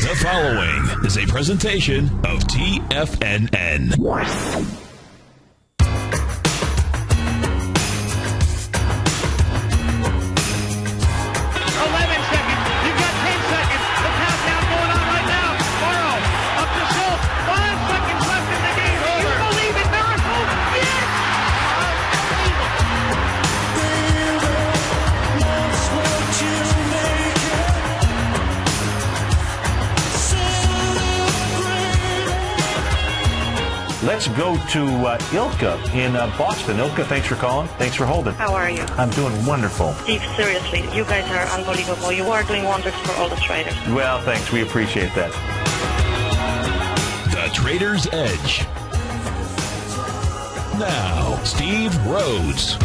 The following is a presentation of TFNN. 'Let's go to Ilka in Boston. Ilka, thanks for calling. Thanks for holding. How are you? I'm doing wonderful. Steve, seriously, you guys are unbelievable. You are doing wonders for all the traders. Well, thanks. We appreciate that. The Trader's Edge. Now, Steve Rhodes.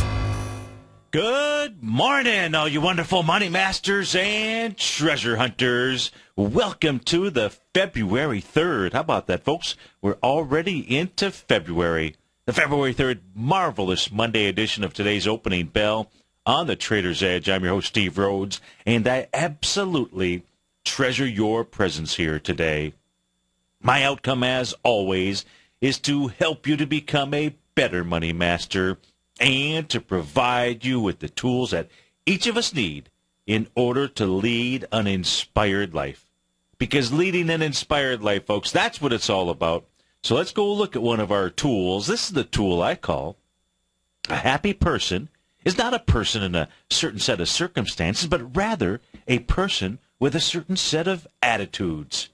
Good morning, all you wonderful money masters and treasure hunters. Welcome to the February 3rd. How about that, folks? We're already into February. The February 3rd marvelous Monday edition of today's opening bell on the Trader's Edge. I'm your host, Steve Rhodes, and I absolutely treasure your presence here today. My outcome, as always, is to help you to become a better money master and to provide you with the tools that each of us need in order to lead an inspired life. Because leading an inspired life, folks, that's what it's all about. So let's go look at one of our tools. This is the tool I call a happy person is not a person in a certain set of circumstances, but rather a person with a certain set of attitudes.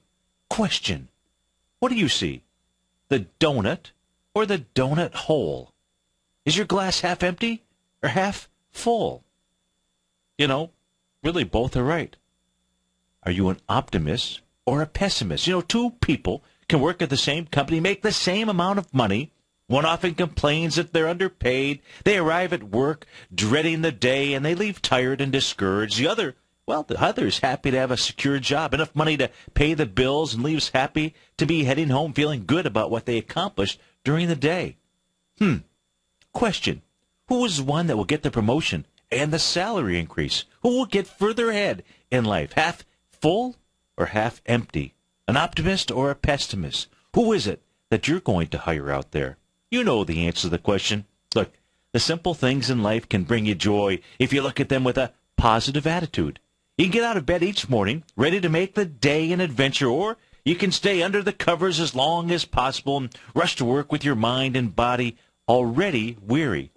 Question: what do you see? The donut or the donut hole? Is your glass half empty or half full? You know, really both are right. Are you an optimist or a pessimist? You know, two people can work at the same company, make the same amount of money. One often complains that they're underpaid. They arrive at work dreading the day, and they leave tired and discouraged. The other is happy to have a secure job, enough money to pay the bills, and leaves happy to be heading home feeling good about what they accomplished during the day. Question: who is one that will get the promotion and the salary increase? Who will get further ahead in life? Half full or half empty? An optimist or a pessimist? Who is it that you're going to hire out there? You know the answer to the question. Look, the simple things in life can bring you joy if you look at them with a positive attitude. You can get out of bed each morning ready to make the day an adventure, or you can stay under the covers as long as possible and rush to work with your mind and body already weary.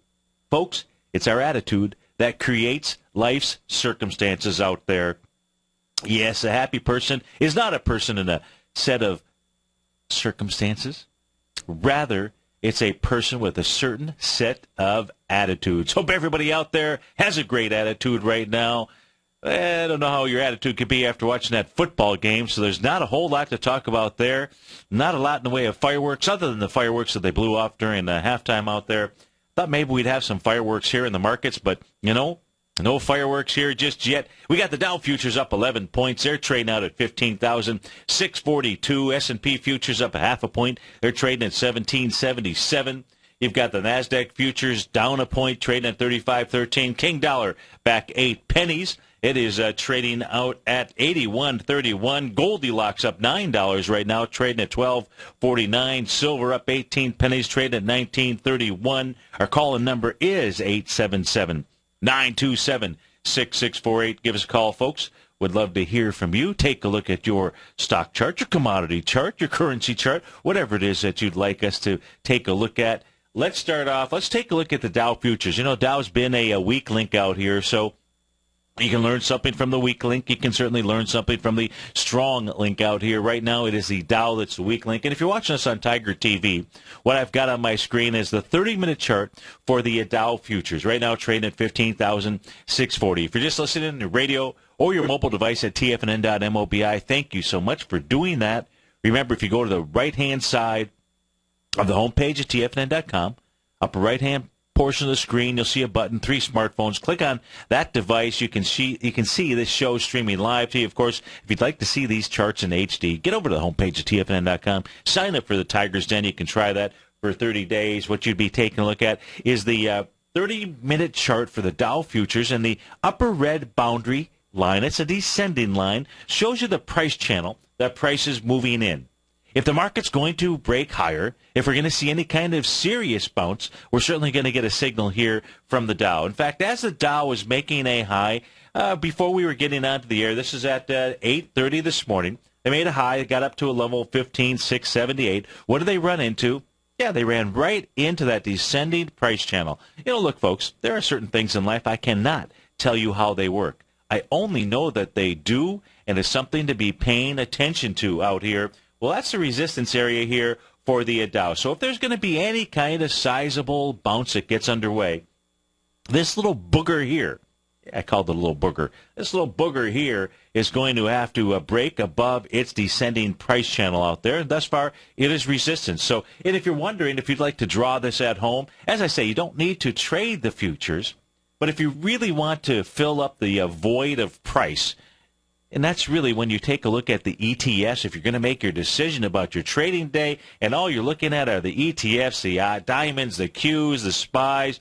Folks, it's our attitude that creates life's circumstances out there. Yes, a happy person is not a person in a set of circumstances. Rather, it's a person with a certain set of attitudes. Hope everybody out there has a great attitude right now. I don't know how your attitude could be after watching that football game, so there's not a whole lot to talk about there. Not a lot in the way of fireworks, other than the fireworks that they blew off during the halftime out there. Thought maybe we'd have some fireworks here in the markets, but, you know, no fireworks here just yet. We got the Dow futures up 11 points. They're trading out at 15,642. S&P futures up a half a point. They're trading at 1777. You've got the NASDAQ futures down a point, trading at 35.13. King dollar back 8 pennies. It is trading out at 81.31. Goldilocks up $9 right now, trading at 12.49. Silver up 18 pennies, trading at 19.31. Our call-in number is 877-927-6648. Give us a call, folks. Would love to hear from you. Take a look at your stock chart, your commodity chart, your currency chart, whatever it is that you'd like us to take a look at. Let's start off. Let's take a look at the Dow futures. You know, Dow's been a weak link out here, so you can learn something from the weak link. You can certainly learn something from the strong link out here. Right now, it is the Dow that's the weak link. And if you're watching us on TigerTV, what I've got on my screen is the 30-minute chart for the Dow futures. Right now, trading at 15,640. If you're just listening on your radio or your mobile device at TFNN.mobi, thank you so much for doing that. Remember, if you go to the right-hand side of the homepage at TFNN.com, upper right-hand portion of the screen, you'll see a button, 3 smartphones. Click on that device. You can see this show streaming live to you. Of course, if you'd like to see these charts in HD, get over to the homepage of TFNN.com. Sign up for the Tiger's Den. You can try that for 30 days. What you'd be taking a look at is the 30-minute chart for the Dow futures, and the upper red boundary line. It's a descending line. Shows you the price channel. That price is moving in. If the market's going to break higher, if we're going to see any kind of serious bounce, we're certainly going to get a signal here from the Dow. In fact, as the Dow was making a high, before we were getting onto the air, this is at 8:30 this morning. They made a high. It got up to a level of 15,678. What did they run into? Yeah, they ran right into that descending price channel. Look, folks, there are certain things in life I cannot tell you how they work. I only know that they do, and it's something to be paying attention to out here. Well, that's the resistance area here for the Dow. So if there's going to be any kind of sizable bounce that gets underway, this little booger here, I called it a little booger, this little booger here is going to have to break above its descending price channel out there. And thus far, it is resistance. So, and if you're wondering if you'd like to draw this at home, as I say, you don't need to trade the futures. But if you really want to fill up the void of price, and that's really when you take a look at the ETFs, if you're going to make your decision about your trading day, and all you're looking at are the ETFs, the diamonds, the Qs, the SPYs,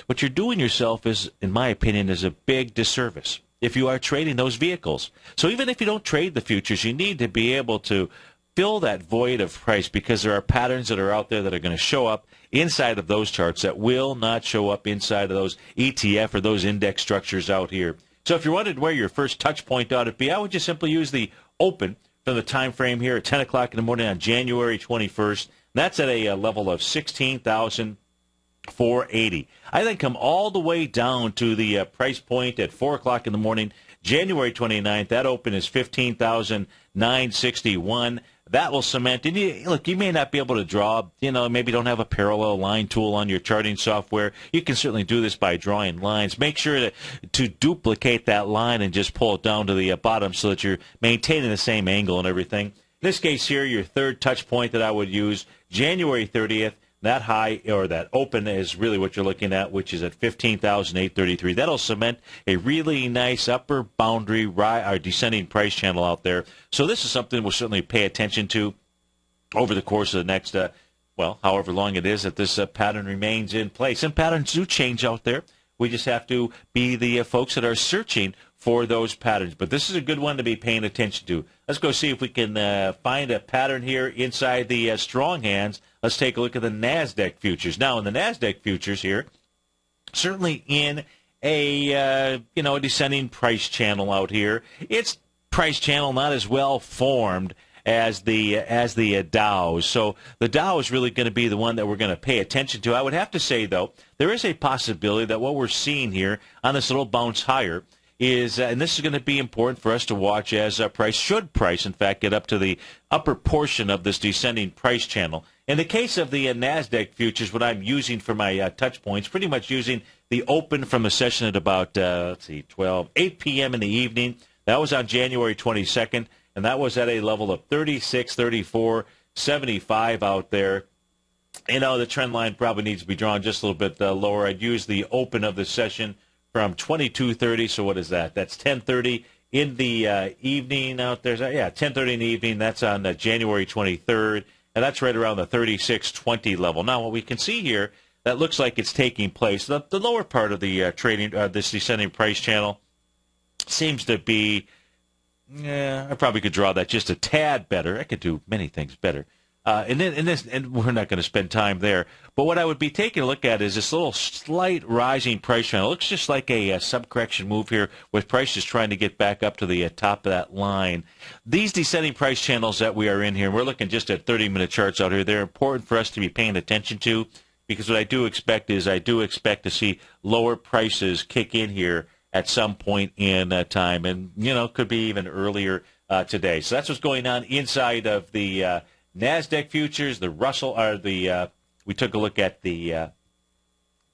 what you're doing yourself is, in my opinion, is a big disservice if you are trading those vehicles. So even if you don't trade the futures, you need to be able to fill that void of price, because there are patterns that are out there that are going to show up inside of those charts that will not show up inside of those ETF or those index structures out here. So if you're wondering where your first touch point ought to be, I would just simply use the open from the time frame here at 10 o'clock in the morning on January 21st. That's at a level of 16,480. I then come all the way down to the price point at 4 o'clock in the morning, January 29th. That open is 15,961. That will cement. And you may not be able to draw, maybe don't have a parallel line tool on your charting software. You can certainly do this by drawing lines. Make sure to duplicate that line and just pull it down to the bottom so that you're maintaining the same angle and everything. In this case here, your third touch point that I would use, January 30th, that high or that open is really what you're looking at, which is at 15,833. That'll cement a really nice upper boundary or descending price channel out there. So this is something we'll certainly pay attention to over the course of the next, however long it is that this pattern remains in place. And patterns do change out there. We just have to be the folks that are searching for those patterns. But this is a good one to be paying attention to. Let's go see if we can find a pattern here inside the strong hands. Let's take a look at the NASDAQ futures. Now, in the NASDAQ futures here, certainly in a descending price channel out here. Its price channel not as well formed as the Dow. So the Dow is really going to be the one that we're going to pay attention to. I would have to say, though, there is a possibility that what we're seeing here on this little bounce higher is, and this is going to be important for us to watch as price, in fact, get up to the upper portion of this descending price channel. In the case of the NASDAQ futures, what I'm using for my touch points, pretty much using the open from the session at about, 8 p.m. in the evening. That was on January 22nd, and that was at a level of 36, 34, 75 out there. The trend line probably needs to be drawn just a little bit lower. I'd use the open of the session from 22:30. So what is that? That's 10:30 in the evening out there. 10:30 in the evening. That's on January 23rd, and that's right around the 36.20 level. Now, what we can see here, that looks like it's taking place. The lower part of the trading, this descending price channel, seems to be. I probably could draw that just a tad better. I could do many things better. And we're not going to spend time there. But what I would be taking a look at is this little slight rising price channel. It looks just like a subcorrection move here with prices trying to get back up to the top of that line. These descending price channels that we are in here, we're looking just at 30-minute charts out here. They're important for us to be paying attention to, because what I do expect to see lower prices kick in here at some point in time, and could be even earlier today. So that's what's going on inside of the NASDAQ futures, the Russell, we took a look at the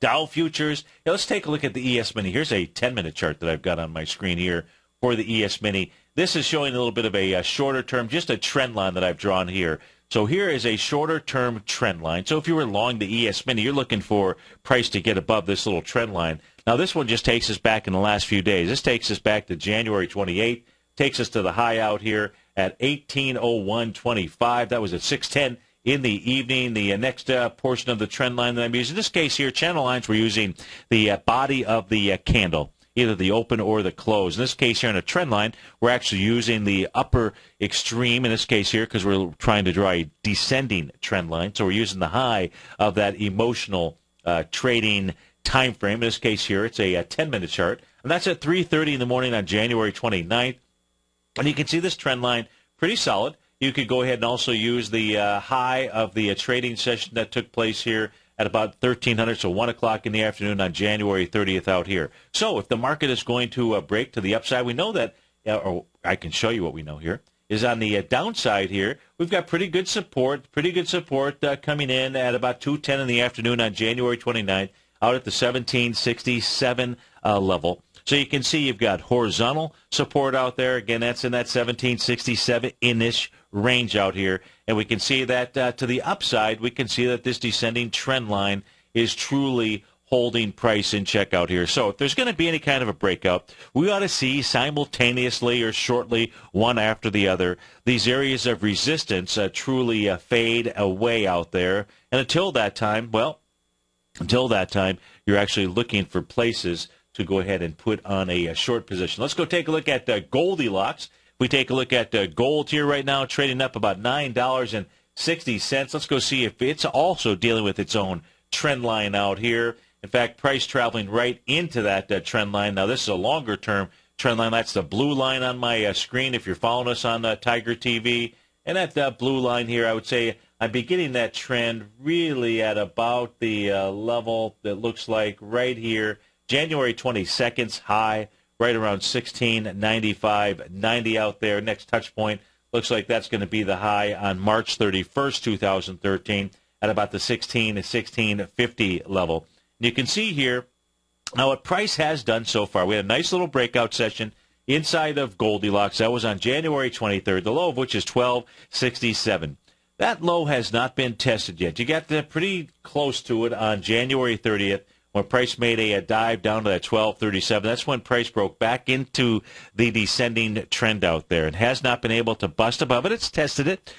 Dow futures. Now let's take a look at the ES Mini. Here's a 10-minute chart that I've got on my screen here for the ES Mini. This is showing a little bit of a shorter term, just a trend line that I've drawn here. So here is a shorter term trend line. So if you were long the ES Mini, you're looking for price to get above this little trend line. Now this one just takes us back in the last few days. This takes us back to January 28th, takes us to the high out here at 18:01.25. That was at 6:10 in the evening. The next portion of the trend line that I'm using, in this case here, channel lines, we're using the body of the candle. either the open or the close. In this case here on a trend line, we're actually using the upper extreme in this case here because we're trying to draw a descending trend line. So we're using the high of that emotional trading time frame. In this case here, it's a 10-minute chart. And that's at 3:30 in the morning on January 29th. And you can see this trend line pretty solid. You could go ahead and also use the high of the trading session that took place here at about 1300, so 1 o'clock in the afternoon on January 30th out here. So if the market is going to break to the upside, we know that, or I can show you what we know here, is on the downside here, we've got pretty good support coming in at about 2:10 in the afternoon on January 29th out at the 1767 level. So you can see you've got horizontal support out there. Again, that's in that 1767-ish range out here. And we can see that to the upside, we can see that this descending trend line is truly holding price in check out here. So if there's going to be any kind of a breakout, we ought to see simultaneously or shortly, one after the other, these areas of resistance truly fade away out there. And until that time, you're actually looking for places to go ahead and put on a short position. Let's go take a look at Goldilocks. If we take a look at gold here right now, trading up about $9.60. Let's go see if it's also dealing with its own trend line out here. In fact, price traveling right into that trend line. Now, this is a longer-term trend line. That's the blue line on my screen if you're following us on TigerTV. And that blue line here, I would say I'm beginning that trend really at about the level that looks like right here. January 22nd's high, right around 1695.90 out there. Next touch point looks like that's going to be the high on March 31st, 2013, at about the 1650 level. And you can see here now what price has done so far. We had a nice little breakout session inside of Goldilocks. That was on January 23rd, the low of which is 1267. That low has not been tested yet. You got pretty close to it on January 30th. When price made a dive down to that 1237, that's when price broke back into the descending trend out there. It has not been able to bust above it. It's tested it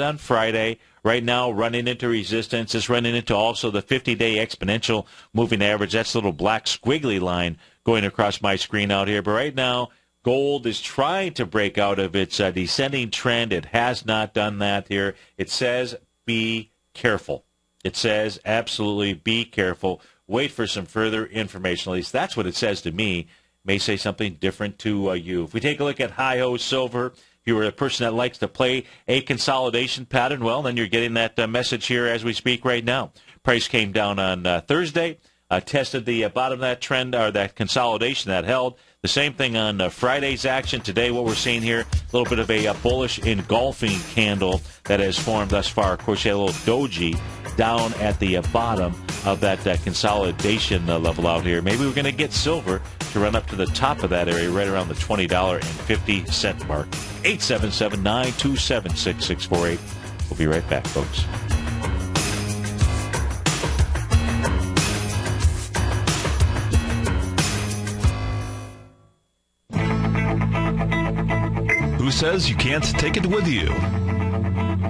on Friday. Right now, running into resistance. It's running into also the 50-day exponential moving average. That's the little black squiggly line going across my screen out here. But right now, gold is trying to break out of its descending trend. It has not done that here. It says be careful. It says absolutely be careful. Wait for some further information. At least that's what it says to me. May say something different to you. If we take a look at Hi-Ho Silver, if you were a person that likes to play a consolidation pattern, well, then you're getting that message here as we speak right now. Price came down on Thursday, tested the bottom of that trend, or that consolidation that held. The same thing on Friday's action. Today, what we're seeing here, a little bit of a bullish engulfing candle that has formed thus far. Of course, you had a little doji down at the bottom of that consolidation level out here. Maybe we're going to get silver to run up to the top of that area right around the $20.50 mark. 877-927-6648. We'll be right back, folks. Who says you can't take it with you?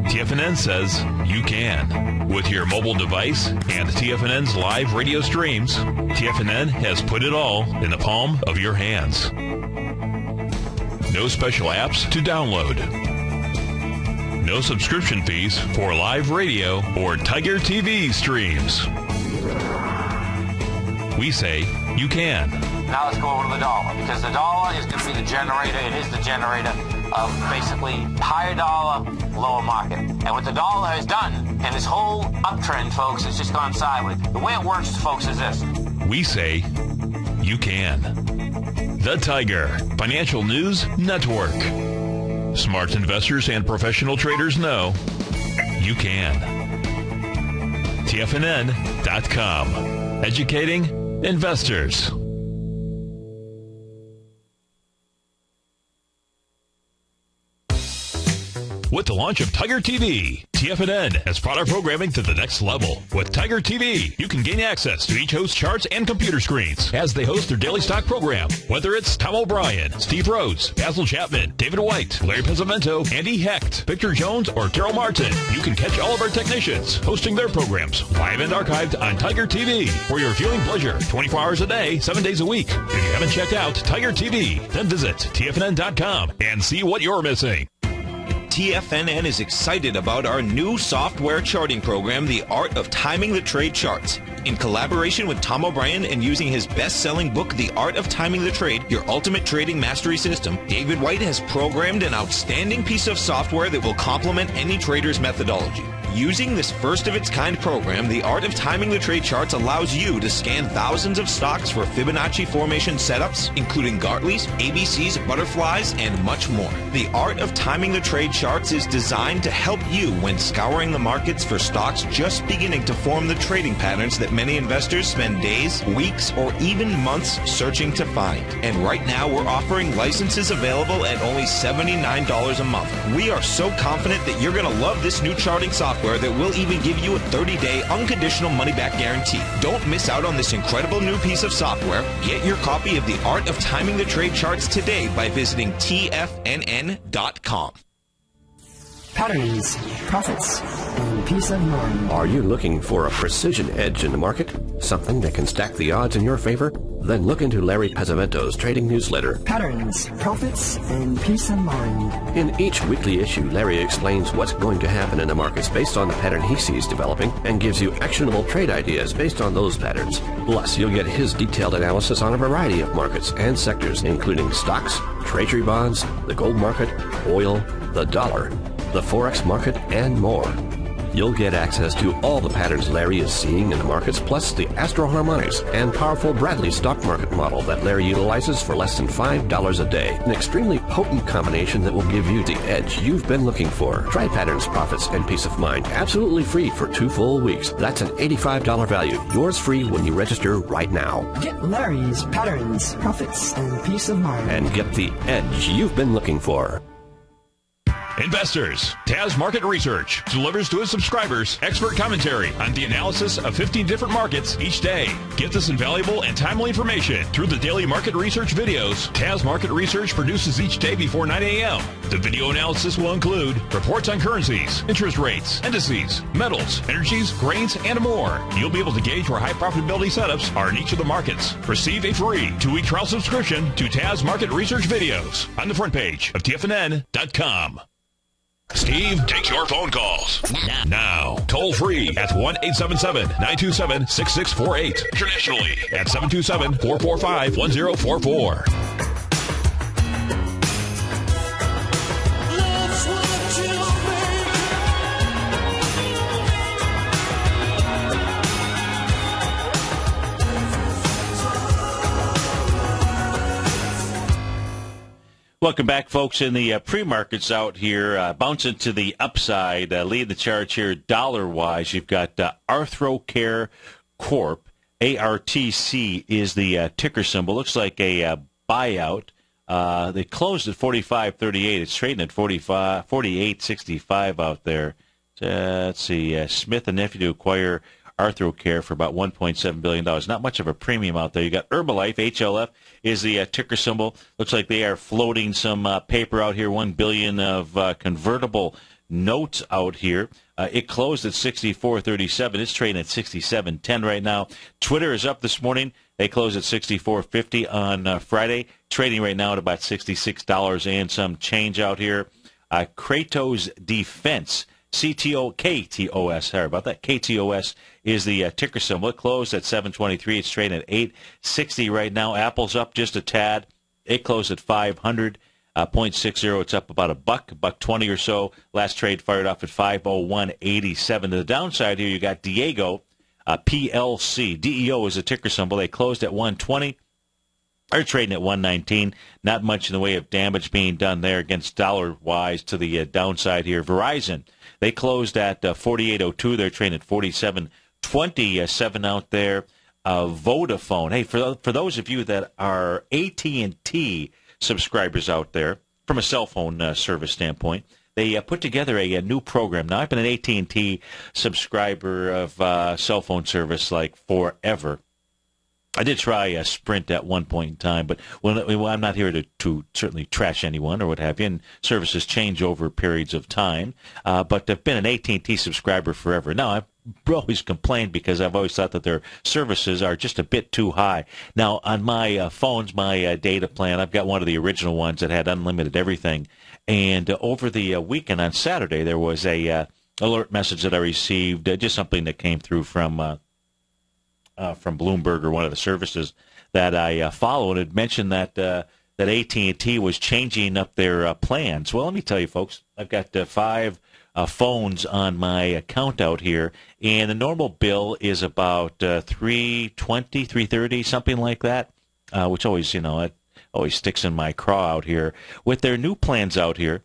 TFNN says you can. With your mobile device and TFNN's live radio streams, TFNN has put it all in the palm of your hands. No special apps to download. No subscription fees for live radio or TigerTV streams. We say you can. Now let's go over to the dollar, because the dollar is going to be the generator. It is the generator of basically higher dollar, lower market. And what the dollar has done, and this whole uptrend, folks, has just gone sideways. The way it works, folks, is this. We say you can. The Tiger Financial News Network. Smart investors and professional traders know you can. TFNN.com. Educating investors. with the launch of TigerTV. TFNN has brought our programming to the next level. With TigerTV, you can gain access to each host's charts and computer screens as they host their daily stock program. Whether it's Tom O'Brien, Steve Rhodes, Basil Chapman, David White, Larry Pesavento, Andy Hecht, Victor Jones, or Carol Martin, you can catch all of our technicians hosting their programs live and archived on TigerTV for your viewing pleasure 24 hours a day, 7 days a week. If you haven't checked out TigerTV, then visit TFNN.com and see what you're missing. TFNN is excited about our new software charting program, The Art of Timing the Trade Charts. In collaboration with Tom O'Brien and using his best-selling book, The Art of Timing the Trade, Your Ultimate Trading Mastery System, David White has programmed an outstanding piece of software that will complement any trader's methodology. Using this first-of-its-kind program, The Art of Timing the Trade Charts allows you to scan thousands of stocks for Fibonacci formation setups, including Gartley's, ABC's, butterflies, and much more. The Art of Timing the Trade Charts is designed to help you when scouring the markets for stocks just beginning to form the trading patterns that many investors spend days, weeks, or even months searching to find. And right now, we're offering licenses available at only $79 a month. We are so confident that you're going to love this new charting software that will even give you a 30-day unconditional money-back guarantee. Don't miss out on this incredible new piece of software. Get your copy of The Art of Timing the Trade Charts today by visiting TFNN.com. Patterns, profits, and peace of mind. Are you looking for a precision edge in the market? Something that can stack the odds in your favor? Then look into Larry Pesavento's trading newsletter. Patterns, profits, and peace of mind. In each weekly issue, Larry explains what's going to happen in the markets based on the pattern he sees developing and gives you actionable trade ideas based on those patterns. Plus, you'll get his detailed analysis on a variety of markets and sectors, including stocks, treasury bonds, the gold market, oil, the dollar, the Forex market, and more. You'll get access to all the patterns Larry is seeing in the markets, plus the Astro Harmonics and powerful Bradley stock market model that Larry utilizes for less than $5 a day. An extremely potent combination that will give you the edge you've been looking for. Try Patterns, Profits, and Peace of Mind absolutely free for 2 full weeks. That's an $85 value. Yours free when you register right now. Get Larry's Patterns, Profits, and Peace of Mind. And get the edge you've been looking for. Investors, Taz Market Research delivers to its subscribers expert commentary on the analysis of 15 different markets each day. Get this invaluable and timely information through the daily market research videos Taz Market Research produces each day before 9 a.m. The video analysis will include reports on currencies, interest rates, indices, metals, energies, grains, and more. You'll be able to gauge where high profitability setups are in each of the markets. Receive a free 2-week trial subscription to Taz Market Research videos on the front page of TFNN.com. Steve takes your phone calls now. Toll free at 1-877-927-6648. Internationally at 727-445-1044. Welcome back, folks. In the pre-markets out here, bouncing to the upside, lead the charge here dollar-wise. You've got ArthroCare Corp. ARTC is the ticker symbol. Looks like a buyout. They closed at 45.38. It's trading at 48.65 out there. Let's see. Smith & Nephew to acquire ArthroCare for about $1.7 billion. Not much of a premium out there. You got Herbalife, HLF is the ticker symbol. Looks like they are floating some paper out here, $1 billion of convertible notes out here. It closed at 64.37. It's trading at 67.10 right now. Twitter is up this morning. They closed at 64.50 on Friday, trading right now at about $66 and some change out here. Kratos Defense, KTOS, sorry about that. KTOS is the ticker symbol. It closed at 7.23. It's trading at 8.60 right now. Apple's up just a tad. It closed at 500.60. It's up about $1.20 or so. Last trade fired off at 501.87. To the downside here, you got Diego, PLC. DEO is a ticker symbol. They closed at 120. They're trading at 119. Not much in the way of damage being done there against dollar-wise to the downside here. Verizon, they closed at 48.02. They're trading at 47.27 out there. Vodafone, hey, for those of you that are AT&T subscribers out there, from a cell phone service standpoint, they put together a new program. Now, I've been an AT&T subscriber of cell phone service like forever. I did try Sprint at one point in time, but I'm not here to certainly trash anyone or what have you, and services change over periods of time. But I've been an AT&T subscriber forever. Now, I've always complained because I've always thought that their services are just a bit too high. Now, on my phones, my data plan, I've got one of the original ones that had unlimited everything. And over the weekend on Saturday, there was a alert message that I received, just something that came through from Bloomberg or one of the services that I follow, and it mentioned that that AT&T was changing up their plans. Well, let me tell you, folks, I've got 5 phones on my account out here, and the normal bill is about $320, $330, something like that, which always, it always sticks in my craw out here. With their new plans out here,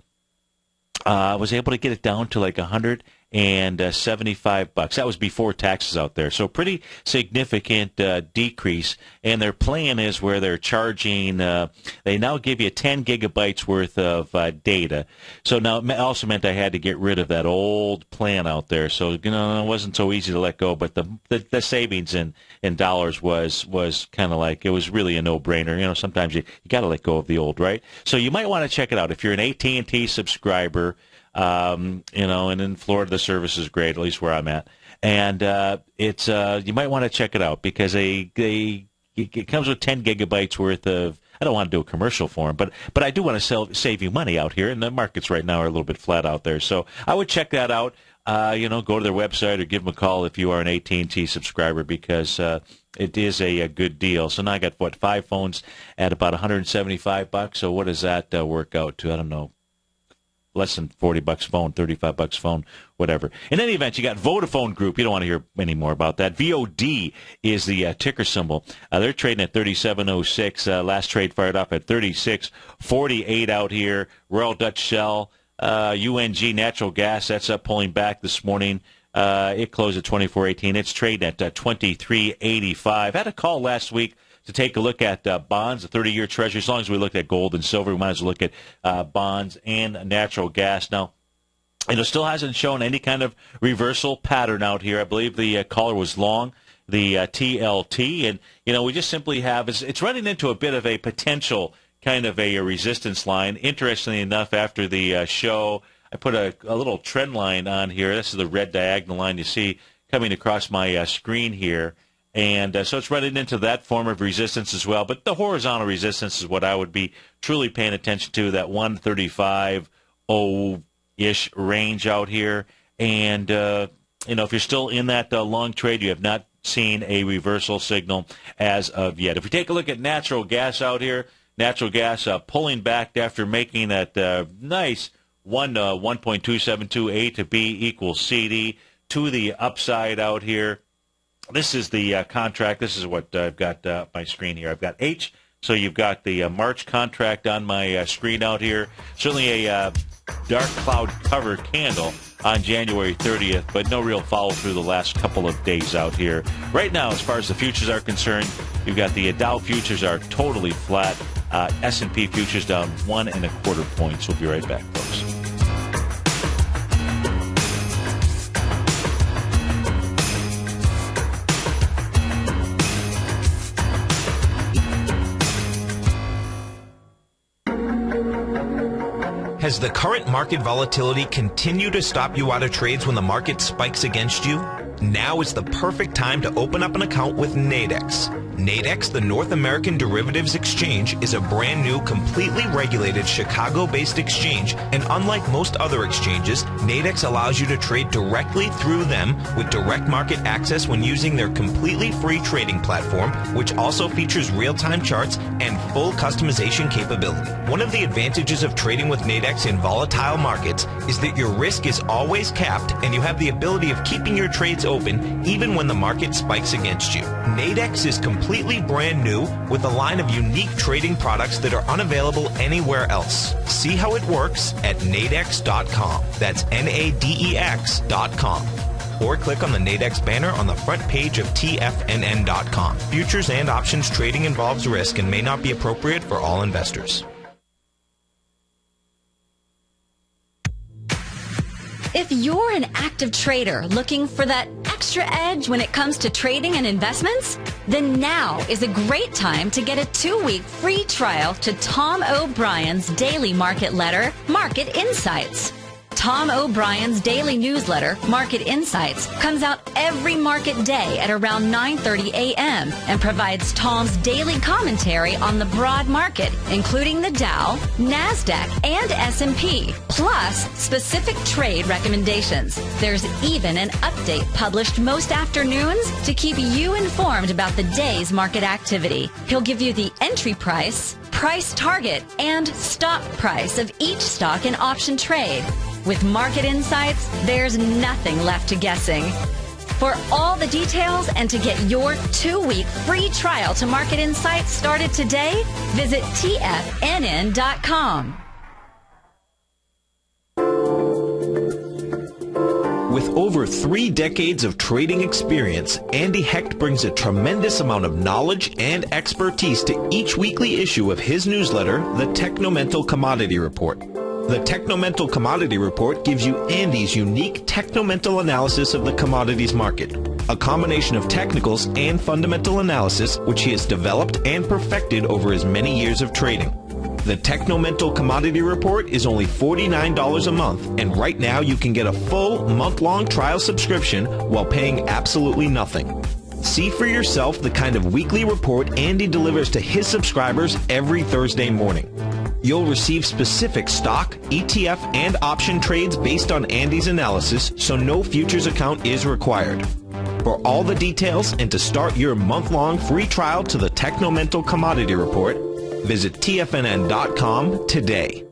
I was able to get it down to like $175. That was before taxes out there. So pretty significant decrease. And their plan is where they're charging, they now give you 10 gigabytes worth of data. So now it also meant I had to get rid of that old plan out there. So, it wasn't so easy to let go. But the savings in dollars was kind of like, it was really a no-brainer. Sometimes you got to let go of the old, right? So you might want to check it out. If you're an AT&T subscriber, and in Florida the service is great, at least where I'm at, and it's you might want to check it out because it comes with 10 gigabytes worth of. I don't want to do a commercial for them, but I do want to save you money out here, and the markets right now are a little bit flat out there. So I would check that out. Go to their website or give them a call if you are an AT&T subscriber because it is a good deal. So now I got 5 phones at about $175. So what does that work out to? I don't know. Less than $40 phone, $35 phone, whatever. In any event, you got Vodafone Group. You don't want to hear any more about that. VOD is the ticker symbol. They're trading at 37.06. Last trade fired up at 36.48 out here. Royal Dutch Shell, UNG Natural Gas, that's up pulling back this morning. It closed at 24.18. It's trading at 23.85. Had a call last week to take a look at bonds, the 30-year Treasury. As long as we looked at gold and silver, we might as well look at bonds and natural gas. Now, it still hasn't shown any kind of reversal pattern out here. I believe the caller was long, the TLT, and, we just simply have, it's running into a bit of a potential kind of a resistance line. Interestingly enough, after the show, I put a little trend line on here. This is the red diagonal line you see coming across my screen here. And so it's running into that form of resistance as well. But the horizontal resistance is what I would be truly paying attention to, that 135.0-ish range out here. And, if you're still in that long trade, you have not seen a reversal signal as of yet. If we take a look at natural gas out here, natural gas pulling back after making that nice 1.272 A to B equals CD to the upside out here. This is the contract. This is what I've got my screen here. I've got H. So you've got the March contract on my screen out here. Certainly a dark cloud cover candle on January 30th, but no real follow through the last couple of days out here. Right now, as far as the futures are concerned, you've got the Dow futures are totally flat. S&P futures down 1.25 points. We'll be right back, folks. Has the current market volatility continued to stop you out of trades when the market spikes against you? Now is the perfect time to open up an account with Nadex. Nadex, the North American Derivatives Exchange, is a brand new, completely regulated Chicago-based exchange, and unlike most other exchanges, Nadex allows you to trade directly through them with direct market access when using their completely free trading platform, which also features real-time charts and full customization capability. One of the advantages of trading with Nadex in volatile markets is that your risk is always capped and you have the ability of keeping your trades open even when the market spikes against you. Nadex is completely brand new with a line of unique trading products that are unavailable anywhere else. See how it works at nadex.com. That's NADEX.com. Or click on the Nadex banner on the front page of TFNN.com. Futures and options trading involves risk and may not be appropriate for all investors. If you're an active trader looking for that extra edge when it comes to trading and investments, then now is a great time to get a 2-week free trial to Tom O'Brien's daily market letter, Market Insights. Tom O'Brien's daily newsletter, Market Insights, comes out every market day at around 9:30 a.m. and provides Tom's daily commentary on the broad market, including the Dow, NASDAQ, and S&P, plus specific trade recommendations. There's even an update published most afternoons to keep you informed about the day's market activity. He'll give you the entry price, price target, and stop price of each stock in option trade. With Market Insights, there's nothing left to guessing. For all the details and to get your 2-week free trial to Market Insights started today, visit TFNN.com. With over 3 decades of trading experience, Andy Hecht brings a tremendous amount of knowledge and expertise to each weekly issue of his newsletter, the Technomental Commodity Report. The Technomental Commodity Report gives you Andy's unique technomental analysis of the commodities market, a combination of technicals and fundamental analysis which he has developed and perfected over his many years of trading. The Technomental Commodity Report is only $49 a month, and right now you can get a full month-long trial subscription while paying absolutely nothing. See for yourself the kind of weekly report Andy delivers to his subscribers every Thursday morning. You'll receive specific stock, ETF, and option trades based on Andy's analysis, so no futures account is required. For all the details and to start your month-long free trial to the Technomental Commodity Report, visit TFNN.com today.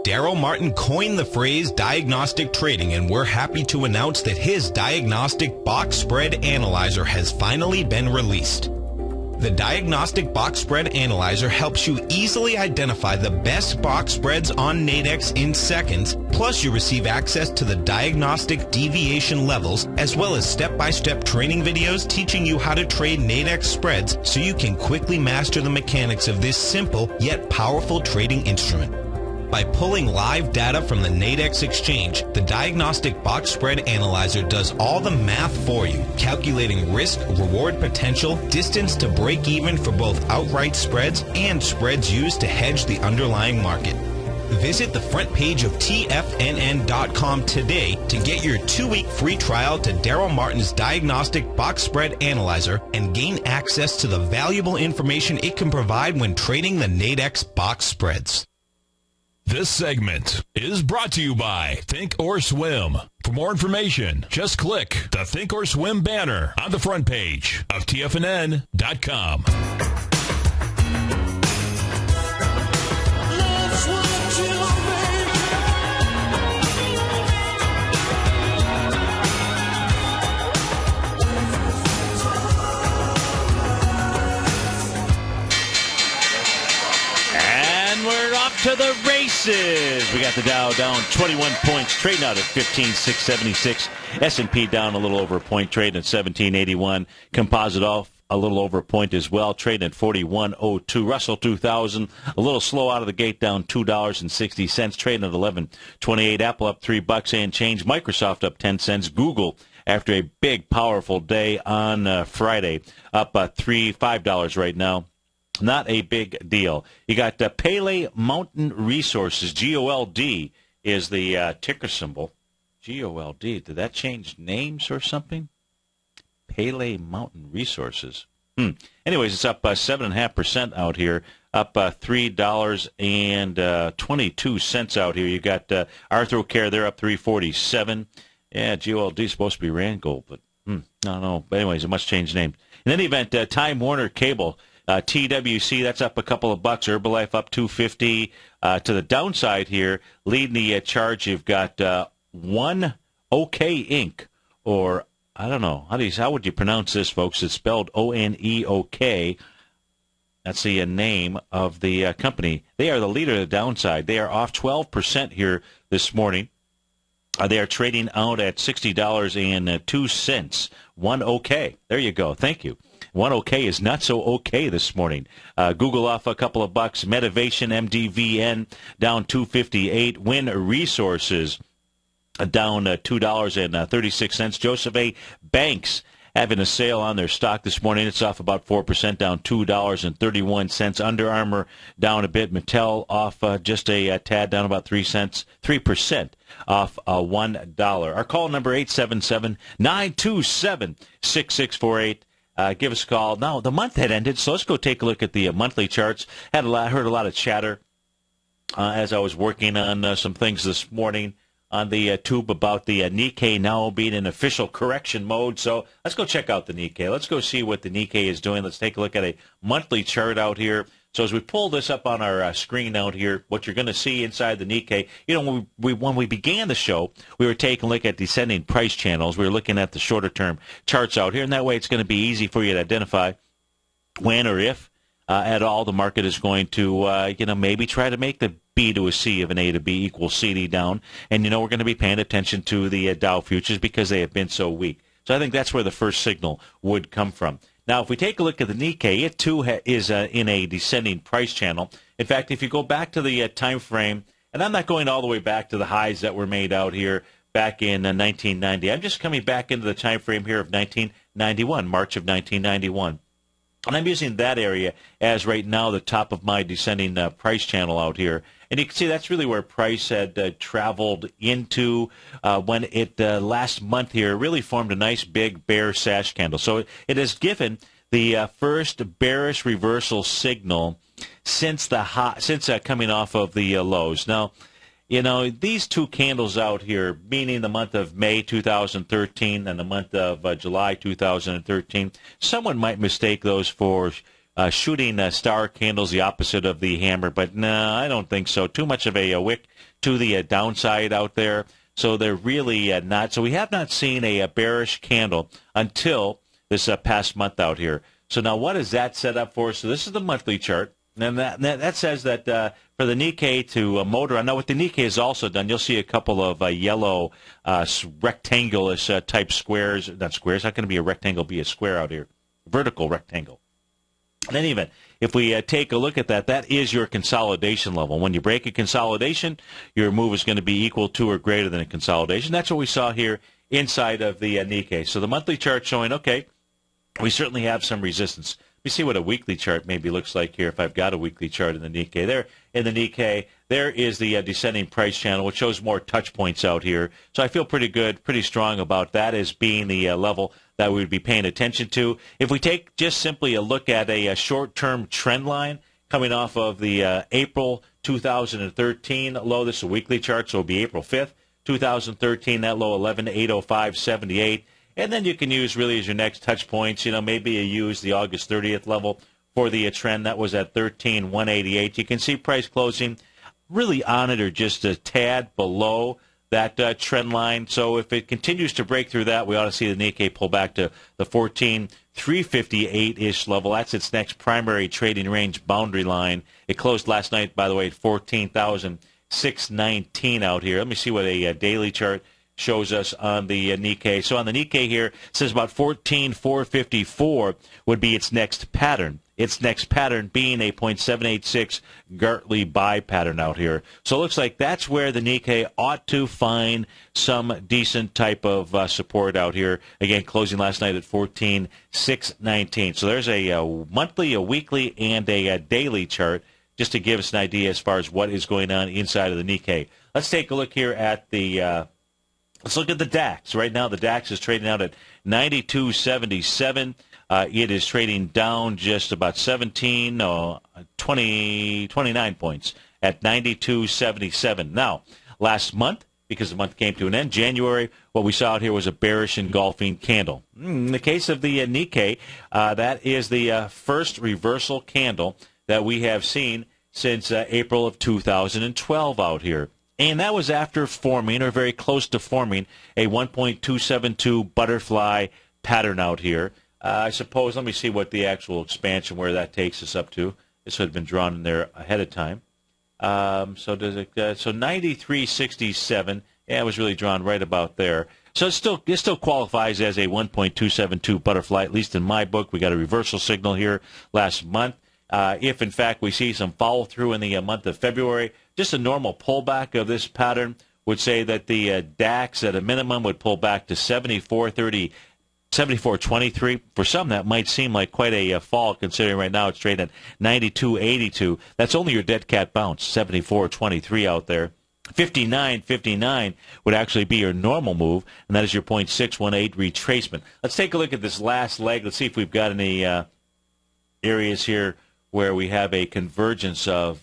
Daryl Martin coined the phrase diagnostic trading, and we're happy to announce that his diagnostic box spread analyzer has finally been released. The Diagnostic Box Spread Analyzer helps you easily identify the best box spreads on Nadex in seconds, plus you receive access to the diagnostic deviation levels, as well as step-by-step training videos teaching you how to trade Nadex spreads so you can quickly master the mechanics of this simple yet powerful trading instrument. By pulling live data from the Nadex exchange, the Diagnostic Box Spread Analyzer does all the math for you, calculating risk, reward potential, distance to break even for both outright spreads and spreads used to hedge the underlying market. Visit the front page of TFNN.com today to get your 2-week free trial to Daryl Martin's Diagnostic Box Spread Analyzer and gain access to the valuable information it can provide when trading the Nadex box spreads. This segment is brought to you by Think or Swim. For more information, just click the Think or Swim banner on the front page of TFNN.com. To the races. We got the Dow down 21 points, trading out at 15,676. S&P down a little over a point, trading at 1781. Composite off a little over a point as well, trading at 41.02. Russell 2000 a little slow out of the gate, down $2.60, trading at 11.28. Apple up $3 and change. Microsoft up 10 cents. Google, after a big, powerful day on Friday, up $5 right now. Not a big deal. You got Pele Mountain Resources, GOLD is the ticker symbol. GOLD, did that change names or something? Pele Mountain Resources. Anyways, it's up 7.5% out here, up $3.22 out here. You got ArthroCare, they're up $3.47. Yeah, GOLD is supposed to be Randgold, but no. But anyways, it must change names. In any event, Time Warner Cable, TWC, that's up a couple of bucks. Herbalife up $2.50. To the downside here, leading the charge, you've got One OK Inc., or I don't know how would you pronounce this, folks? It's spelled ONEOK. That's the name of the company. They are the leader of the downside. They are off 12% here this morning. They are trading out at $60.02. One OK. There you go. Thank you. One okay is not so okay this morning. Google off a couple of bucks. Medivation, MDVN, down 258. Win Resources, down $2.36. Joseph A. Banks having a sale on their stock this morning. It's off about 4%, down $2.31. Under Armour down a bit. Mattel off just a tad, down about 3%, off $1. Our call number 877-927-6648. Give us a call. Now, the month had ended, so let's go take a look at the monthly charts. Heard a lot of chatter as I was working on some things this morning on the tube about the Nikkei now being in official correction mode. So let's go check out the Nikkei. Let's go see what the Nikkei is doing. Let's take a look at a monthly chart out here. So as we pull this up on our screen out here, what you're going to see inside the Nikkei, when we began the show, we were taking a look at descending price channels. We were looking at the shorter-term charts out here, and that way it's going to be easy for you to identify when or if at all the market is going to, maybe try to make the B to a C of an A to B equals CD down. And, we're going to be paying attention to the Dow futures because they have been so weak. So I think that's where the first signal would come from. Now, if we take a look at the Nikkei, it too is in a descending price channel. In fact, if you go back to the time frame, and I'm not going all the way back to the highs that were made out here back in 1990. I'm just coming back into the time frame here of 1991, March of 1991. And I'm using that area as right now the top of my descending price channel out here. And you can see that's really where price had traveled into when it last month here really formed a nice big bear sash candle. So it has given the first bearish reversal signal since coming off of the lows. Now, these two candles out here, meaning the month of May 2013 and the month of July 2013, someone might mistake those for shooting star candles, the opposite of the hammer. But no, I don't think so. Too much of a wick to the downside out there. So they're really not. So we have not seen a bearish candle until this past month out here. So now what does that set up for? So this is the monthly chart. And that says that for the Nikkei to motor on. Now, what the Nikkei has also done, you'll see a couple of yellow rectangle-ish type squares. Not squares. How can it be a rectangle be a square out here? Vertical rectangle. In any event, if we take a look at that, that is your consolidation level. When you break a consolidation, your move is going to be equal to or greater than a consolidation. That's what we saw here inside of the Nikkei. So the monthly chart showing, okay, we certainly have some resistance. We see what a weekly chart maybe looks like here if I've got a weekly chart in the Nikkei. There in the Nikkei, there is the descending price channel, which shows more touch points out here. So I feel pretty good, pretty strong about that as being the level that we would be paying attention to. If we take just simply a look at a short-term trend line coming off of the April 2013 low, this is a weekly chart, so it'll be April 5th, 2013, that low 11,805.78. And then you can use really as your next touch points, maybe you use the August 30th level for the trend. That was at 13,188. You can see price closing really on it or just a tad below that trend line. So if it continues to break through that, we ought to see the Nikkei pull back to the 14,358-ish level. That's its next primary trading range boundary line. It closed last night, by the way, at 14,619 out here. Let me see what a daily chart shows us on the Nikkei. So on the Nikkei here, it says about 14,454 would be its next pattern. Its next pattern being a 0.786 Gartley buy pattern out here. So it looks like that's where the Nikkei ought to find some decent type of support out here. Again, closing last night at 14,619. So there's a monthly, a weekly, and a daily chart just to give us an idea as far as what is going on inside of the Nikkei. Let's take a look here at the let's look at the DAX. Right now, the DAX is trading out at 92.77. It is trading down just about 29 points at 92.77. Now, last month, because the month came to an end, January, what we saw out here was a bearish engulfing candle. In the case of the Nikkei, that is the first reversal candle that we have seen since April of 2012 out here. And that was after forming, or very close to forming, a 1.272 butterfly pattern out here. I suppose, let me see what the actual expansion, where that takes us up to. This had been drawn in there ahead of time. So 93.67, yeah, it was really drawn right about there. So it still qualifies as a 1.272 butterfly, at least in my book. We got a reversal signal here last month. If, in fact, we see some follow-through in the month of February, just a normal pullback of this pattern would say that the DAX at a minimum would pull back to 74.30, 74.23. For some, that might seem like quite a fall, considering right now it's trading at 92.82. That's only your dead cat bounce, 74.23 out there. 59.59 would actually be your normal move, and that is your 0.618 retracement. Let's take a look at this last leg. Let's see if we've got any areas here where we have a convergence of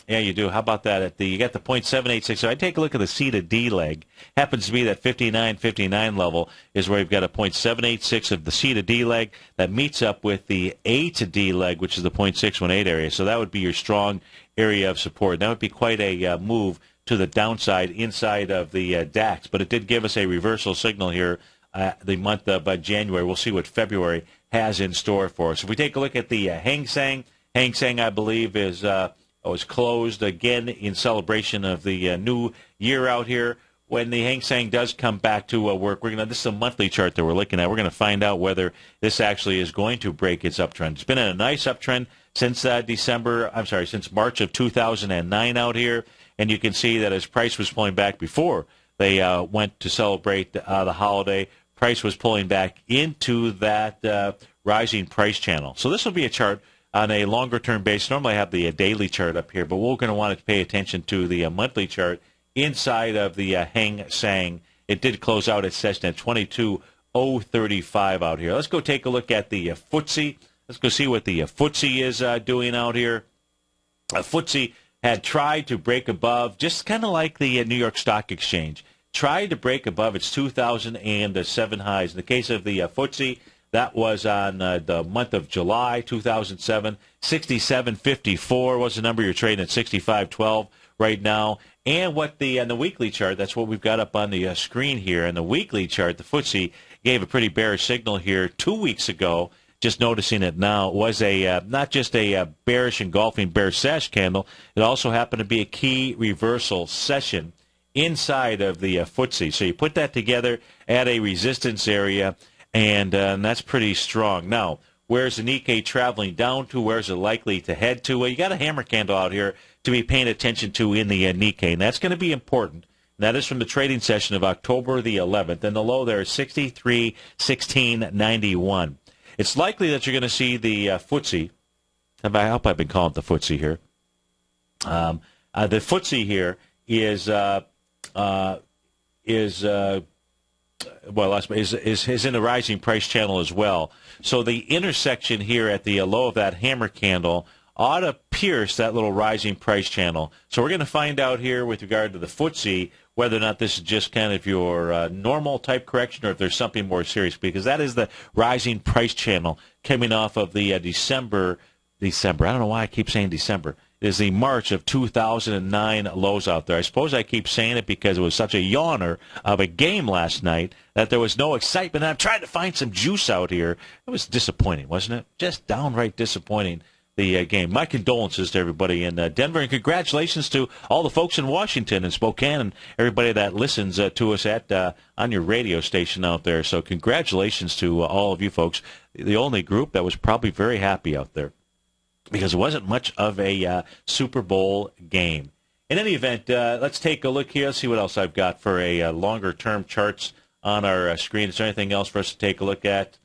yeah, you do. How about that? You got the 0.786. So I take a look at the C to D leg. Happens to be that 59.59 level is where you've got a 0.786 of the C to D leg that meets up with the A to D leg, which is the 0.618 area. So that would be your strong area of support. That would be quite a move to the downside inside of the DAX. But it did give us a reversal signal here the month of January. We'll see what February has in store for us. If we take a look at the Hang Seng, I believe, was closed again in celebration of the new year out here. When the Hang Seng does come back to work, this is a monthly chart that we're looking at. We're going to find out whether this actually is going to break its uptrend. It's been in a nice uptrend since since March of 2009 out here, and you can see that as price was pulling back before they went to celebrate the holiday, price was pulling back into that rising price channel. So this will be a chart on a longer-term basis. Normally I have the daily chart up here, but we're going to want to pay attention to the monthly chart inside of the Hang Seng. It did close out its session at 22.035 out here. Let's go take a look at the FTSE. Let's go see what the FTSE is doing out here. FTSE had tried to break above, just kind of like the New York Stock Exchange, tried to break above its 2007 highs. In the case of the FTSE, that was on the month of July 2007. 67.54 was the number. You're trading at 65.12 right now. And what the weekly chart, that's what we've got up on the screen here. In the weekly chart, the FTSE gave a pretty bearish signal here 2 weeks ago. Just noticing it now, it was not just a bearish engulfing bear sash candle. It also happened to be a key reversal session inside of the FTSE. So you put that together at a resistance area, and that's pretty strong. Now, where's the Nikkei traveling down to? Where's it likely to head to? Well, you got a hammer candle out here to be paying attention to in the Nikkei, and that's going to be important. That is from the trading session of October the 11th, and the low there is 63.1691. It's likely that you're going to see the FTSE. I hope I've been calling it the FTSE here. The FTSE here is in a rising price channel as well. So the intersection here at the low of that hammer candle ought to pierce that little rising price channel. So we're going to find out here with regard to the FTSE whether or not this is just kind of your normal type correction or if there's something more serious, because that is the rising price channel coming off of the December. I don't know why I keep saying December. It is the March of 2009 lows out there. I suppose I keep saying it because it was such a yawner of a game last night that there was no excitement. I'm trying to find some juice out here. It was disappointing, wasn't it? Just downright disappointing, the game. My condolences to everybody in Denver, and congratulations to all the folks in Washington and Spokane and everybody that listens to us on your radio station out there. So congratulations to all of you folks. The only group that was probably very happy out there, because it wasn't much of a Super Bowl game. In any event, let's take a look here. Let's see what else I've got for a longer-term charts on our screen. Is there anything else for us to take a look at?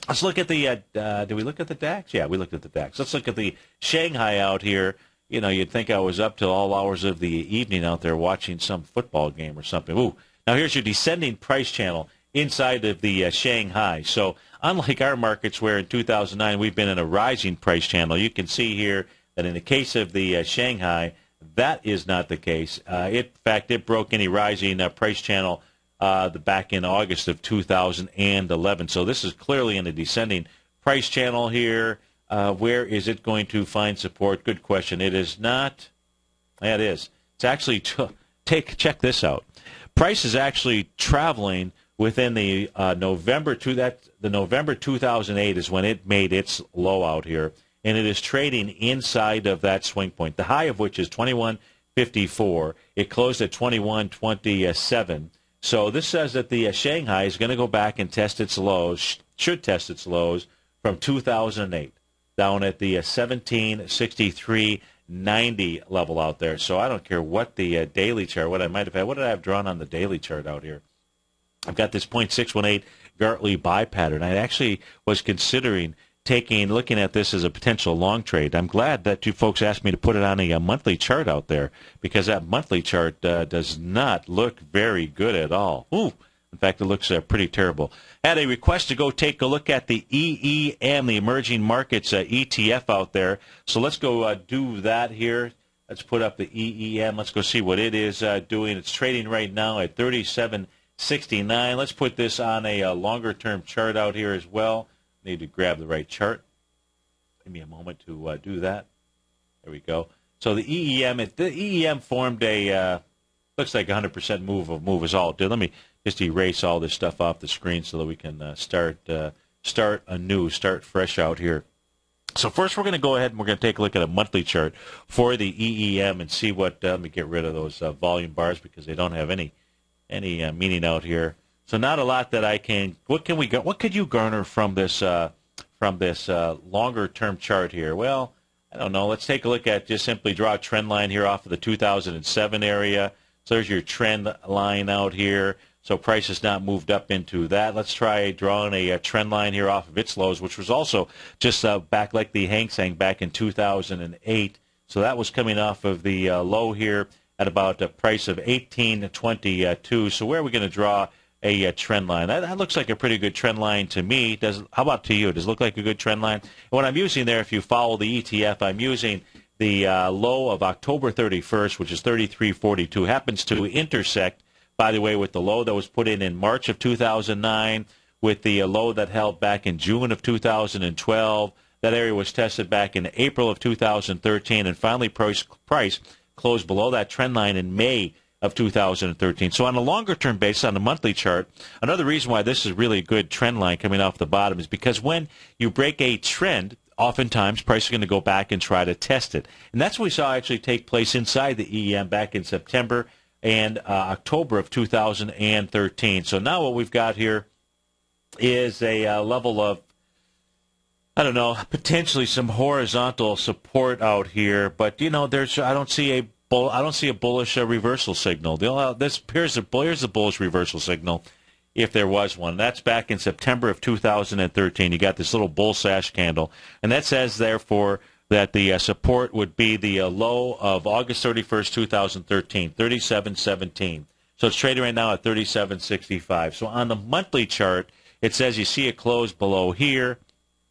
Let's look at the, did we look at the DAX? Yeah, we looked at the DAX. Let's look at the Shanghai out here. You know, you'd think I was up till all hours of the evening out there watching some football game or something. Ooh, now here's your descending price channel inside of the Shanghai. So unlike our markets where in 2009 we've been in a rising price channel, you can see here that in the case of the Shanghai, that is not the case. In fact, it broke any rising price channel back in August of 2011. So this is clearly in a descending price channel here. Where is it going to find support? Good question. It is not. Yeah, it is. It's actually, check this out. Price is actually traveling within the November 2008 is when it made its low out here, and it is trading inside of that swing point, the high of which is 21.54. It closed at 21.27. So this says that the Shanghai is going to go back and test its lows, should test its lows from 2008, down at the 1763.90 level out there. So I don't care what the daily chart, what I might have had. What did I have drawn on the daily chart out here? I've got this 0.618 Gartley buy pattern. I actually was considering looking at this as a potential long trade. I'm glad that you folks asked me to put it on a monthly chart out there, because that monthly chart does not look very good at all. Ooh, in fact, it looks pretty terrible. Had a request to go take a look at the EEM, the Emerging Markets ETF out there. So let's go do that here. Let's put up the EEM. Let's go see what it is doing. It's trading right now at 37.69. Let's put this on a longer-term chart out here as well. Need to grab the right chart. Give me a moment to do that. There we go. So the EEM formed a looks like 100% move is all it did. Let me just erase all this stuff off the screen so that we can start anew, start fresh out here. So first we're going to go ahead and we're going to take a look at a monthly chart for the EEM and see what. Let me get rid of those volume bars because they don't have any meaning out here. So not a lot that I can. What could you garner from this longer term chart here? Well, I don't know. Let's take a look at just simply draw a trend line here off of the 2007 area. So there's your trend line out here. So price has not moved up into that. Let's try drawing a trend line here off of its lows, which was also just back like the Hang Seng back in 2008. So that was coming off of the low here at about a price of 18.22. So where are we going to draw a trend line? That looks like a pretty good trend line to me. How about to you? Does it look like a good trend line? And what I'm using there, if you follow the ETF, I'm using the low of October 31st, which is 33.42. Happens to intersect, by the way, with the low that was put in March of 2009, with the low that held back in June of 2012. That area was tested back in April of 2013, and finally price closed below that trend line in May of 2013. So on a longer-term basis, on a monthly chart, another reason why this is really a good trend line coming off the bottom is because when you break a trend, oftentimes price is going to go back and try to test it. And that's what we saw actually take place inside the EM back in September and October of 2013. So now what we've got here is a level of, I don't know, potentially some horizontal support out here, but I don't see a bullish reversal signal. Here's a bullish reversal signal, if there was one. That's back in September of 2013. You got this little bull sash candle, and that says, therefore, that the support would be the low of August 31st, 2013, 37.17. So it's trading right now at 37.65. So on the monthly chart, it says you see it close below here.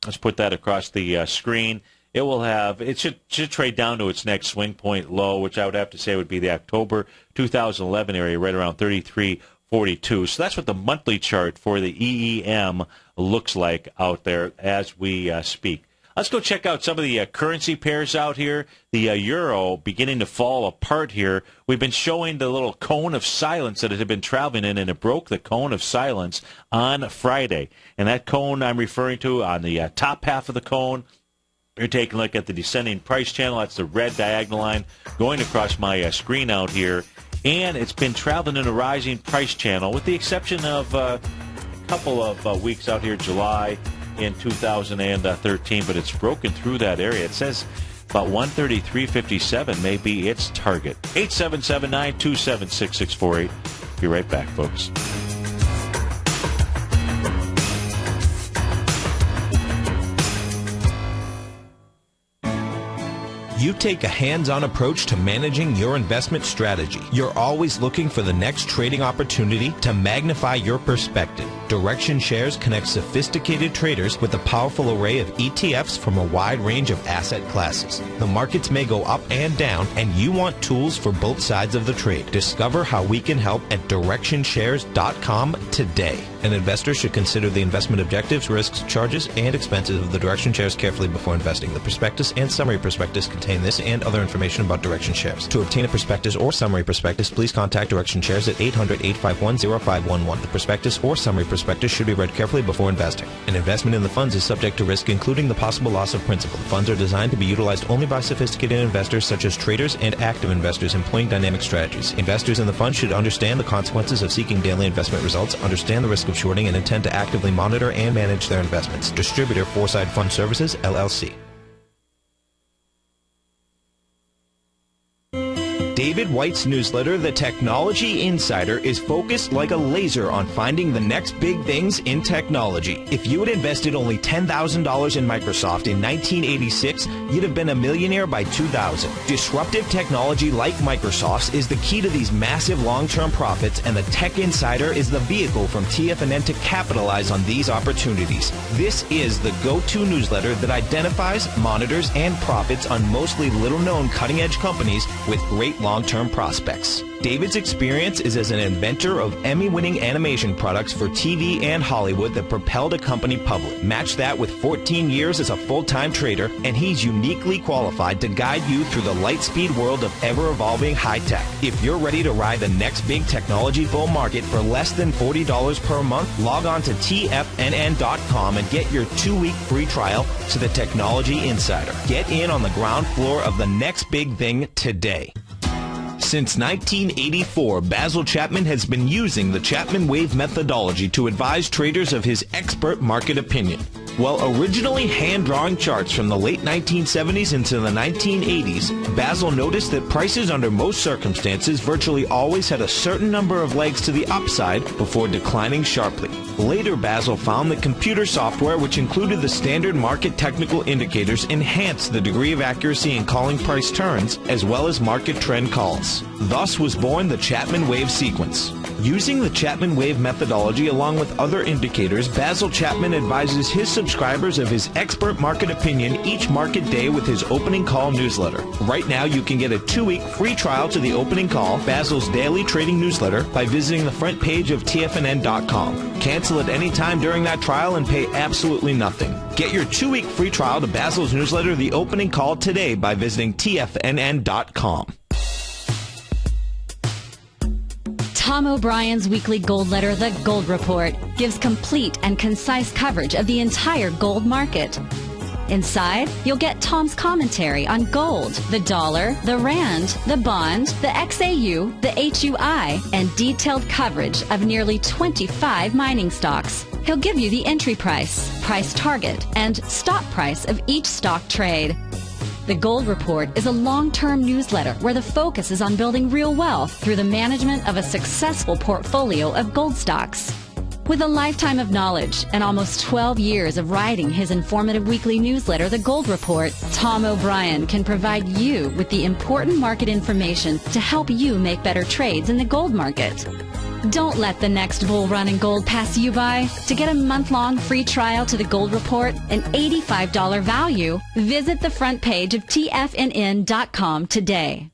Let's put that across the screen. It should trade down to its next swing point low, which I would have to say would be the October 2011 area, right around 33.42. So that's what the monthly chart for the EEM looks like out there as we speak. Let's go check out some of the currency pairs out here. The euro beginning to fall apart here. We've been showing the little cone of silence that it had been traveling in, and it broke the cone of silence on Friday. And that cone I'm referring to on the top half of the cone, you're taking a look at the descending price channel. That's the red diagonal line going across my screen out here. And it's been traveling in a rising price channel with the exception of a couple of weeks out here, July in 2013, but it's broken through that area. It says about 133.57 may be its target. 877-927-6648. Be right back, folks. You take a hands-on approach to managing your investment strategy. You're always looking for the next trading opportunity to magnify your perspective. Direction Shares connects sophisticated traders with a powerful array of ETFs from a wide range of asset classes. The markets may go up and down, and you want tools for both sides of the trade. Discover how we can help at DirectionShares.com today. An investor should consider the investment objectives, risks, charges, and expenses of the Direction shares carefully before investing. The prospectus and summary prospectus contain this and other information about Direction shares. To obtain a prospectus or summary prospectus, please contact Direction shares at 800-851-0511. The prospectus or summary prospectus should be read carefully before investing. An investment in the funds is subject to risk, including the possible loss of principal. The funds are designed to be utilized only by sophisticated investors such as traders and active investors employing dynamic strategies. Investors in the fund should understand the consequences of seeking daily investment results, understand the risk of shorting, and intend to actively monitor and manage their investments. Distributor Foreside Fund Services, LLC. David White's newsletter, The Technology Insider, is focused like a laser on finding the next big things in technology. If you had invested only $10,000 in Microsoft in 1986, you'd have been a millionaire by 2000. Disruptive technology like Microsoft's is the key to these massive long-term profits, and the Tech Insider is the vehicle from TFNN to capitalize on these opportunities. This is the go-to newsletter that identifies, monitors, and profits on mostly little-known cutting-edge companies with great long-term prospects. David's experience is as an inventor of Emmy-winning animation products for TV and Hollywood that propelled a company public. Match that with 14 years as a full-time trader, and he's uniquely qualified to guide you through the light-speed world of ever-evolving high-tech. If you're ready to ride the next big technology bull market for less than $40 per month, log on to TFNN.com and get your 2-week free trial to the Technology Insider. Get in on the ground floor of the next big thing today. Since 1984, Basil Chapman has been using the Chapman Wave methodology to advise traders of his expert market opinion. While originally hand-drawing charts from the late 1970s into the 1980s, Basil noticed that prices under most circumstances virtually always had a certain number of legs to the upside before declining sharply. Later, Basil found that computer software, which included the standard market technical indicators, enhanced the degree of accuracy in calling price turns, as well as market trend calls. Thus was born the Chapman Wave sequence. Using the Chapman Wave methodology along with other indicators, Basil Chapman advises his subscribers of his expert market opinion each market day with his opening call newsletter. Right now, you can get a 2-week free trial to the opening call, Basil's daily trading newsletter, by visiting the front page of TFNN.com. Cancel at any time during that trial and pay absolutely nothing. Get your 2-week free trial to Basil's newsletter, The Opening Call, today by visiting TFNN.com. Tom O'Brien's weekly gold letter, The Gold Report, gives complete and concise coverage of the entire gold market. Inside, you'll get Tom's commentary on gold, the dollar, the rand, the bond, the XAU, the HUI, and detailed coverage of nearly 25 mining stocks. He'll give you the entry price, price target, and stop price of each stock trade. The Gold Report is a long-term newsletter where the focus is on building real wealth through the management of a successful portfolio of gold stocks. With a lifetime of knowledge and almost 12 years of writing his informative weekly newsletter, The Gold Report, Tom O'Brien can provide you with the important market information to help you make better trades in the gold market. Don't let the next bull run in gold pass you by. To get a month-long free trial to The Gold Report, an $85 value, visit the front page of TFNN.com today.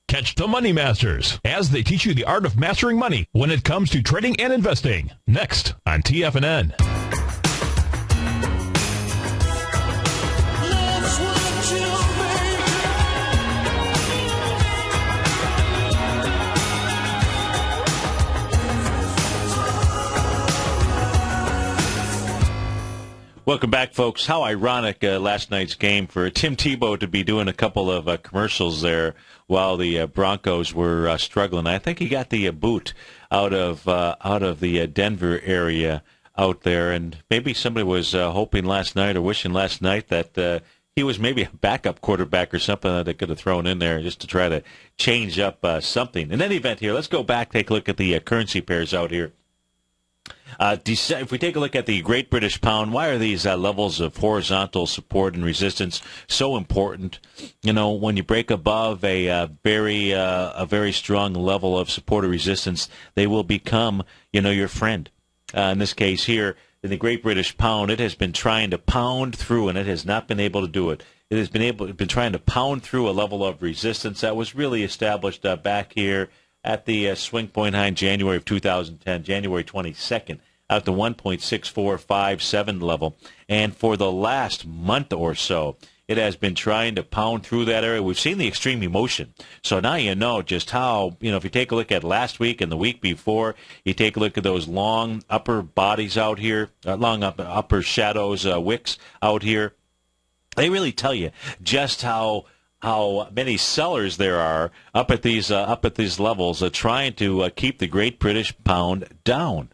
Catch the Money Masters as they teach you the art of mastering money when it comes to trading and investing. Next on TFNN. Welcome back, folks. How ironic last night's game for Tim Tebow to be doing a couple of commercials there while the Broncos were struggling. I think he got the boot out of the Denver area out there, and maybe somebody was hoping last night or wishing last night that he was maybe a backup quarterback or something that they could have thrown in there just to try to change up something. In any event here, let's go back, take a look at the currency pairs out here. If we take a look at the Great British Pound, why are these levels of horizontal support and resistance so important? You know, when you break above a very strong level of support or resistance, they will become, your friend. In this case here, in the Great British Pound, it has been trying to pound through, and it has not been able to do it. It has been trying to pound through a level of resistance that was really established back here at the swing point high in January of 2010, January 22nd, out to 1.6457 level. And for the last month or so, it has been trying to pound through that area. We've seen the extreme emotion. So now you know just how, if you take a look at last week and the week before, you take a look at those long upper bodies out here, long upper shadows, wicks out here. They really tell you just how many sellers there are up at these levels, trying to keep the Great British Pound down,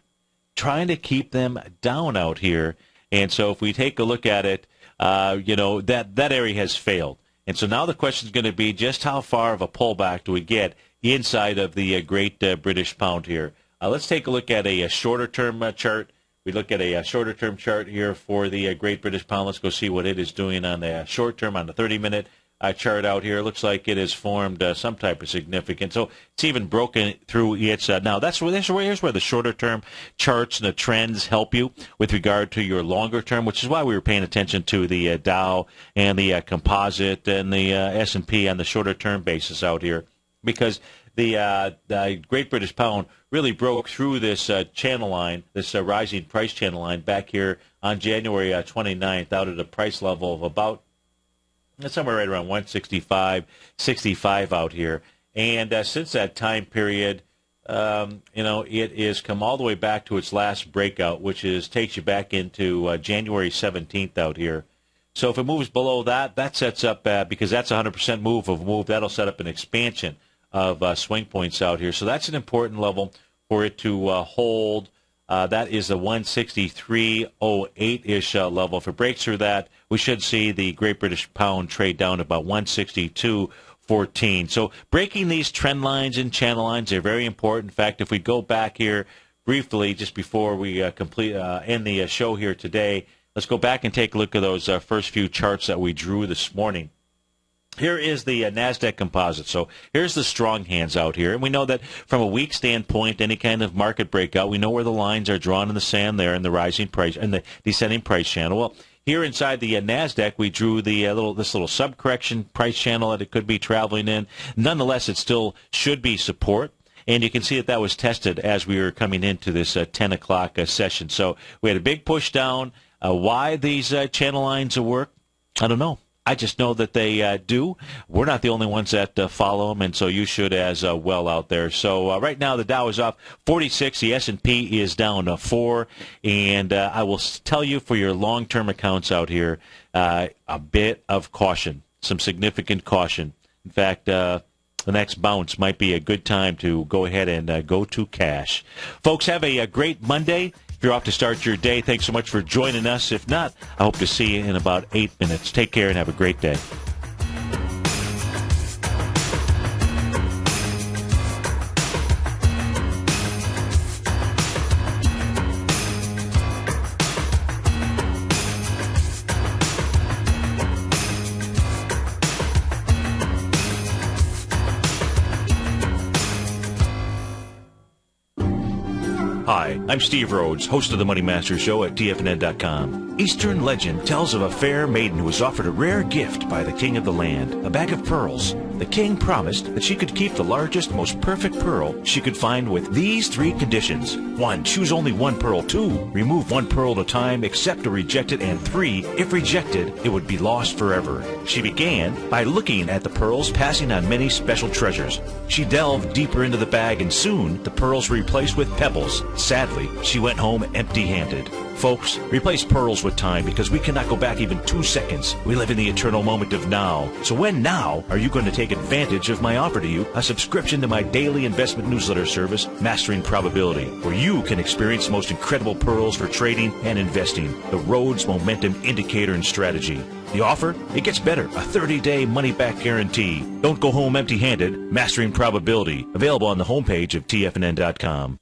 trying to keep them down out here. And so if we take a look at it, that area has failed. And so now the question is going to be just how far of a pullback do we get inside of the Great British Pound here. Let's take a look at a shorter-term chart. We look at a shorter-term chart here for the Great British Pound. Let's go see what it is doing on the short-term, on the 30-minute chart out here. It looks like it has formed some type of significance. So it's even broken through its now. Here's where the shorter term charts and the trends help you with regard to your longer term, which is why we were paying attention to the Dow and the composite and the S&P on the shorter term basis out here, because the Great British Pound really broke through this channel line, this rising price channel line back here on January 29th, out at a price level of about somewhere right around 165 out here. And since that time period, it has come all the way back to its last breakout, which takes you back into January 17th out here. So if it moves below that, that sets up, because that's 100% move, that'll set up an expansion of swing points out here. So that's an important level for it to hold. That is the 163.08-ish level. If it breaks through that, we should see the Great British Pound trade down to about 162.14. So breaking these trend lines and channel lines are very important. In fact, if we go back here briefly, just before we end the show here today, let's go back and take a look at those first few charts that we drew this morning. Here is the NASDAQ composite. So here's the strong hands out here. And we know that from a weak standpoint, any kind of market breakout, we know where the lines are drawn in the sand there in the rising price and the descending price channel. Well, here inside the NASDAQ, we drew the this little sub-correction price channel that it could be traveling in. Nonetheless, it still should be support. And you can see that was tested as we were coming into this 10 o'clock session. So we had a big push down. Why these channel lines work, I don't know. I just know that they do. We're not the only ones that follow them, and so you should as well out there. So right now the Dow is off 46. The S&P is down 4. And I will tell you, for your long-term accounts out here, a bit of caution, some significant caution. In fact, the next bounce might be a good time to go ahead and go to cash. Folks, have a great Monday. If you're off to start your day, thanks so much for joining us. If not, I hope to see you in about 8 minutes. Take care and have a great day. Hi, I'm Steve Rhodes, host of the Money Master Show at TFNN.com. Eastern legend tells of a fair maiden who was offered a rare gift by the king of the land, a bag of pearls. The king promised that she could keep the largest, most perfect pearl she could find with these 3 conditions. 1, choose only 1 pearl. 2, remove 1 pearl at a time, accept or reject it. And 3, if rejected, it would be lost forever. She began by looking at the pearls, passing on many special treasures. She delved deeper into the bag, and soon the pearls were replaced with pebbles. Sadly, she went home empty-handed. Folks, replace pearls with time, because we cannot go back even 2 seconds. We live in the eternal moment of now. So when now are you going to take advantage of my offer to you, a subscription to my daily investment newsletter service, Mastering Probability, where you can experience the most incredible pearls for trading and investing, the Rhodes Momentum Indicator and Strategy. The offer? It gets better. A 30-day money-back guarantee. Don't go home empty-handed. Mastering Probability. Available on the homepage of TFNN.com.